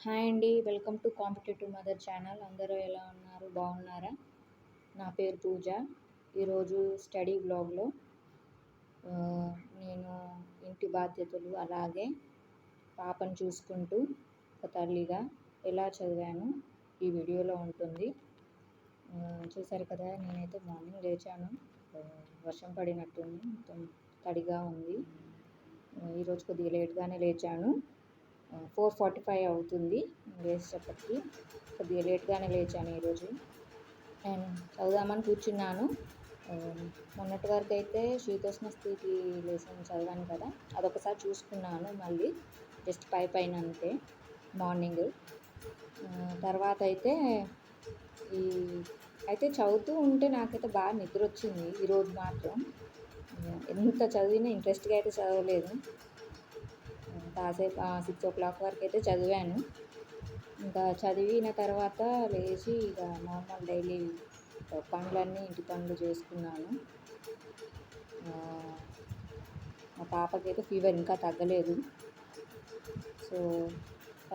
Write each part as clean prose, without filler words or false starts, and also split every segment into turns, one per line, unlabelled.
Hi అండి. Welcome to competitive mother channel. అందరూ ఎలా ఉన్నారు? బాగున్నారా? నా పేరు పూజ. ఈరోజు స్టడీ బ్లాగ్లో నేను ఇంటి బాధ్యతలు అలాగే పాపను చూసుకుంటూ ఒక తల్లిగా ఎలా చదివాను ఈ వీడియోలో ఉంటుంది. చూసారు కదా, నేనైతే మార్నింగ్ లేచాను. వర్షం పడినట్టుంది, మొత్తం తడిగా ఉంది. ఈరోజు కొద్దిగా లేట్గానే లేచాను. 4:45 అవుతుంది లేచేటప్పటికి. కొద్దిగా లేట్గానే లేచాను ఈరోజు. నేను చదువుదామని కూర్చున్నాను. మొన్నటి వరకు అయితే శీతోష్ణ స్థితి లెసన్ చదివాను కదా, అదొకసారి చూసుకున్నాను మళ్ళీ, జస్ట్ పైన అంతే మార్నింగ్. తర్వాత అయితే చదువుతూ ఉంటే నాకైతే బాగా నిద్ర వచ్చింది. ఈరోజు మాత్రం ఎంత చదివినా ఇంట్రెస్ట్గా అయితే చదవలేదు. కాసేపు 6 o'clock వరకు అయితే చదివాను. ఇంకా చదివిన తర్వాత లేచి ఇక నార్మల్ డైలీ పనులన్నీ, ఇంటి పనులు చేసుకున్నాను. మా పాపకైతే ఫీవర్ ఇంకా తగ్గలేదు. సో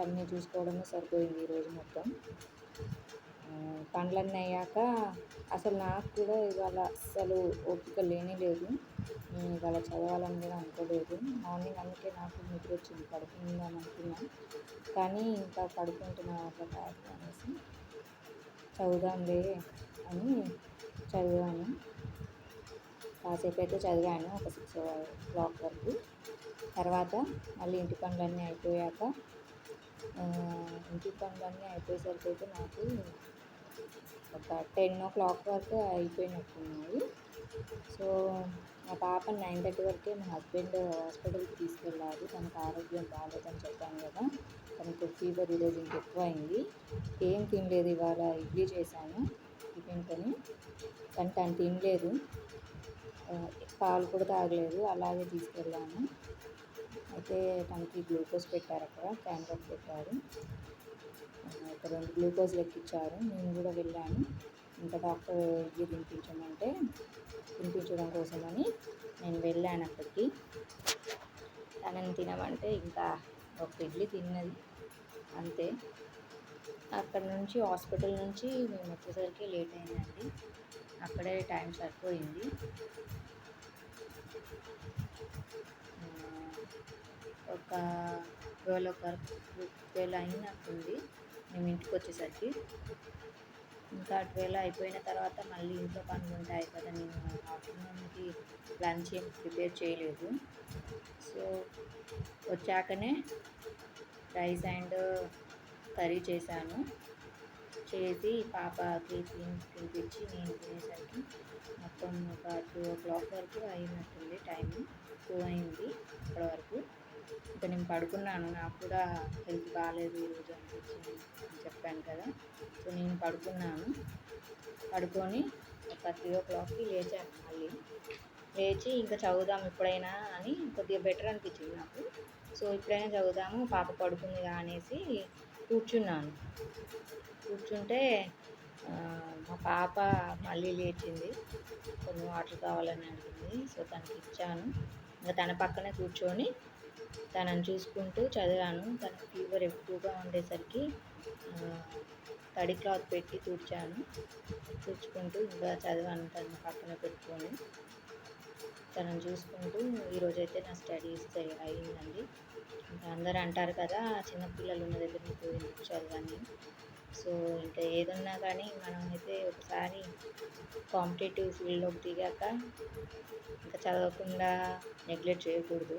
అన్నీ చూసుకోవడమే సరిపోయింది ఈరోజు మొత్తం. పనులన్నీ అయ్యాక అసలు నాకు కూడా ఇవాళ అస్సలు ఓపిక లేనే లేదు. నేను ఇవాళ చదవాలని కూడా అనుకోలేదు. మార్నింగ్ అందుకే నాకు నిద్ర వచ్చింది, పడుకుందాం అనుకున్నా. కానీ ఇంకా పడుకుంటున్నా అట్లా కాదు అనేసి చదువుదాంలే అని చదివాను. కాసేపు అయితే చదివాను, ఒక 6 o'clock వరకు. తర్వాత మళ్ళీ ఇంటి పనులన్నీ అయిపోయేసరికి అయితే నాకు ఒక 10 o'clock వరకు అయిపోయినట్టున్నాయి. సో మా పాపని 9:30 వరకే మా హస్బెండ్ హాస్పిటల్కి తీసుకెళ్ళారు. తనకు ఆరోగ్యం బాగాలేదని చెప్పాను కదా, తనకు ఫీవర్ ఈరోజు ఇంకెక్కువ అయింది. ఏం తినలేదు. ఇవాళ ఇడ్లీ చేశాను టిఫిన్తోని, కానీ తను తినలేదు, పాలు కూడా తాగలేదు. అలాగే తీసుకెళ్ళాను. అయితే తనకి గ్లూకోజ్ పెట్టారు, అక్కడ క్యాన్వాక్ పెట్టారు. ఒక 2 గ్లూకోజ్లు ఎక్కించారు. నేను కూడా వెళ్ళాను. ఇంకా డాక్టర్ ఇడ్లీ తినిపించడం కోసమని నేను వెళ్ళాను అక్కడికి. తనని తినమంటే ఇంకా ఒక ఇడ్లీ తిన్నది అంతే. అక్కడ నుంచి, హాస్పిటల్ నుంచి మేము వచ్చేసరికి లేట్ అయిందండి. అక్కడే టైం సరిపోయింది. ఒక 12 అయినట్టుంది మేము ఇంటికి వచ్చేసరికి. ఇంకా 12 అయిపోయిన తర్వాత మళ్ళీ ఇంట్లో పనులు ఉంటాయి కదా, నేను ఆఫ్టర్నూన్కి లంచ్ ఏం ప్రిపేర్ చేయలేదు. సో వచ్చాకనే రైస్ అండ్ కర్రీ చేశాను. చేసి పాపకి తినిపించి నేను తినేసరికి మొత్తం ఒక 2 o'clock వరకు అయినట్టుంది. టైం 2 అయింది అప్పటి వరకు. ఇంకా నేను పడుకున్నాను. నాకు కూడా హెల్త్ బాగాలేదు ఈరోజు అనిపించింది అని చెప్పాను కదా. సో నేను పడుకొని ఒక 3 o'clockకి లేచాను. మళ్ళీ లేచి ఇంకా చదువుదాం ఇప్పుడైనా అని, కొద్దిగా బెటర్ అనిపించింది నాకు. సో ఇప్పుడైనా చదువుదాము, పాప పడుకుందిగా అనేసి కూర్చుంటే మా పాప మళ్ళీ లేచింది. కొన్ని వాటర్ కావాలని అడిగింది. సో తనకి ఇచ్చాను. ఇంకా తన పక్కనే కూర్చొని తనని చూసుకుంటూ చదివాను. తన ఫీవర్ ఎక్కువగా ఉండేసరికి తడి క్లాత్ పెట్టి తుడుచుకుంటూ ఇంకా చదివాను. తన పక్కన పెట్టుకొని తనని చూసుకుంటూ ఈరోజైతే నా స్టడీస్ అయ్యిందండి. ఇంకా అందరూ అంటారు కదా, చిన్నపిల్లలు ఉన్న దగ్గర నీకు ఎందుకు చదవని. సో ఇంకా ఏదన్నా కానీ మనం అయితే ఒకసారి కాంపిటేటివ్ ఫీల్డ్లోకి దిగాక ఇంకా చదవకుండా నెగ్లెక్ట్ చేయకూడదు.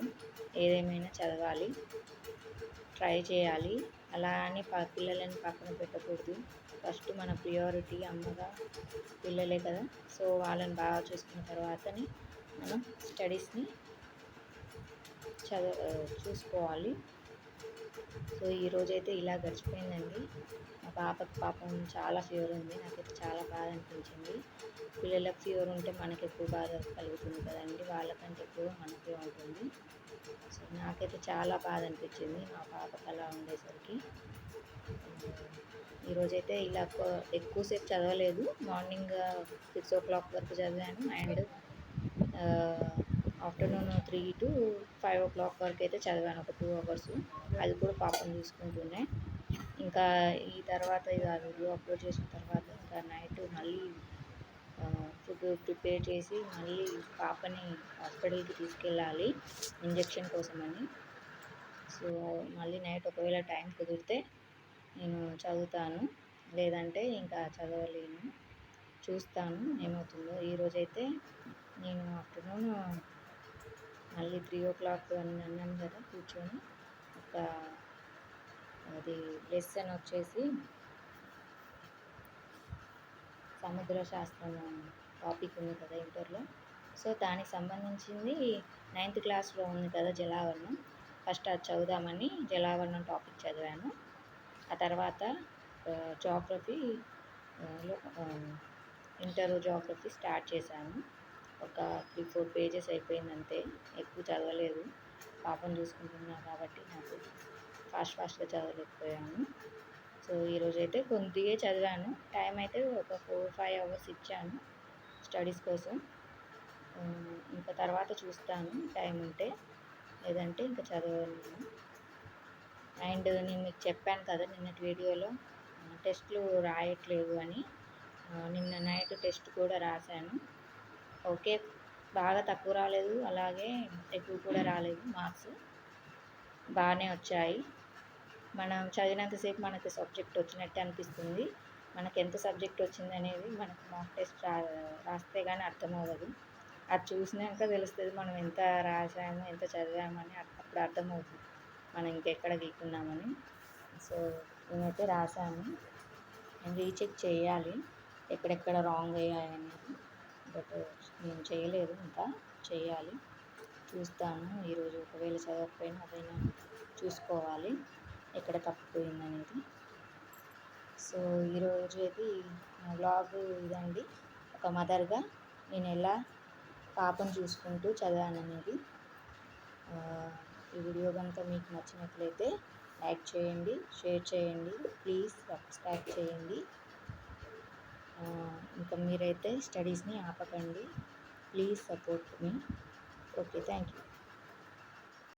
ఏదేమైనా చదవాలి, ట్రై చేయాలి. అలా అని పిల్లలని పక్కన పెట్టకూడదు. ఫస్ట్ మన ప్రియారిటీ అమ్మగా పిల్లలే కదా. సో వాళ్ళని బాగా చూసుకున్న తర్వాతనే మనం స్టడీస్ని చూసుకోవాలి. సో ఈరోజైతే ఇలా గడిచిపోయిందండి. మా పాపకు పాపం చాలా ఫీవర్ ఉంది. నాకైతే చాలా బాధ అనిపించింది. పిల్లలకు ఫీవర్ ఉంటే మనకి ఎక్కువ బాధ కలుగుతుంది కదండి, వాళ్ళకంటే ఎక్కువ మనకే ఉంటుంది. సో నాకైతే చాలా బాధ అనిపించింది మా పాపకు అలా ఉండేసరికి. ఈరోజైతే ఇలా ఎక్కువసేపు చదవలేదు. మార్నింగ్ 6 o'clock వరకు చదివాను అండ్ ఆఫ్టర్నూన్ 3 to 5 o'clock వరకు అయితే చదివాను, ఒక 2 hours. అది కూడా పాపను చూసుకుంటూనే. ఇంకా ఈ తర్వాత ఇక వీడియో అప్లోడ్ చేసిన తర్వాత ఇంకా నైట్ మళ్ళీ ఫుడ్ ప్రిపేర్ చేసి మళ్ళీ పాపని హాస్పిటల్కి తీసుకెళ్ళాలి ఇంజెక్షన్ కోసమని. సో మళ్ళీ నైట్ ఒకవేళ టైం కుదిరితే నేను చదువుతాను, లేదంటే ఇంకా చదవలేను, చూస్తాను ఏమవుతుందో. ఈరోజైతే నేను ఆఫ్టర్నూన్ మళ్ళీ 3 o'clock అని అన్నాను కదా, కూర్చొని ఒక అది లెసన్ వచ్చేసి సముద్ర శాస్త్రం టాపిక్ ఉంది కదా ఇంటర్లో. సో దానికి సంబంధించింది 9th క్లాస్లో ఉంది కదా జలావరణం, ఫస్ట్ అది చదువుదామని జలావరణం టాపిక్ చదివాను. ఆ తర్వాత జాగ్రఫీలో ఇంటర్ జాగ్రఫీ స్టార్ట్ చేశాను. ఒక 3-4 పేజెస్ అయిపోయింది అంతే, ఎక్కువ చదవలేదు. పాపం చూసుకుంటున్నా కాబట్టి నాకు ఫాస్ట్గా చదవలేకపోయాను. సో ఈరోజైతే కొద్దిగా చదివాను. టైం అయితే ఒక 4-5 అవర్స్ ఇచ్చాను స్టడీస్ కోసం. ఇంకా తర్వాత చూస్తాను టైం ఉంటే, లేదంటే ఇంకా చదవలేను. అండ్ నేను మీకు చెప్పాను కదా నిన్నటి వీడియోలో టెస్ట్లు రాయట్లేదు అని. నిన్న నైట్ టెస్ట్ కూడా రాశాను. ఓకే, బాగా తక్కువ రాలేదు, అలాగే ఎక్కువ కూడా రాలేదు, మార్క్స్ బాగానే వచ్చాయి. మనం చదివినంతసేపు మనకి సబ్జెక్ట్ వచ్చినట్టే అనిపిస్తుంది. మనకి ఎంత సబ్జెక్ట్ వచ్చింది అనేది మనకు మాక్ టెస్ట్ రాస్తే కానీ అర్థం అవ్వదు. అది చూసినాక తెలుస్తుంది మనం ఎంత రాసాము, ఎంత చదివామని. అప్పుడు అర్థమవుతుంది మనం ఇంకెక్కడ గీకున్నామని. సో నేనైతే రాశాను, నేను రీచెక్ చేయాలి ఎక్కడెక్కడ రాంగ్ అయ్యాయనేది. బట్ నేను చేయలేదు, ఇంకా చేయాలి, చూస్తాను. ఈరోజు ఒకవేళ చదవకపోయినా అదైనా చూసుకోవాలి ఎక్కడ తప్పిపోయిందనేది. సో ఈరోజు అయితే నా వ్లాగ్ ఇదండి, ఒక మదర్గా నేను ఎలా పాపను చూసుకుంటూ చదివాననేది. ఈ వీడియో కనుక మీకు నచ్చినట్లయితే లైక్ చేయండి, షేర్ చేయండి, ప్లీజ్ సబ్స్క్రైబ్ చేయండి. ఇంకా మీరైతే స్టడీస్ని ఆపకండి, please support me. Okay, thank you.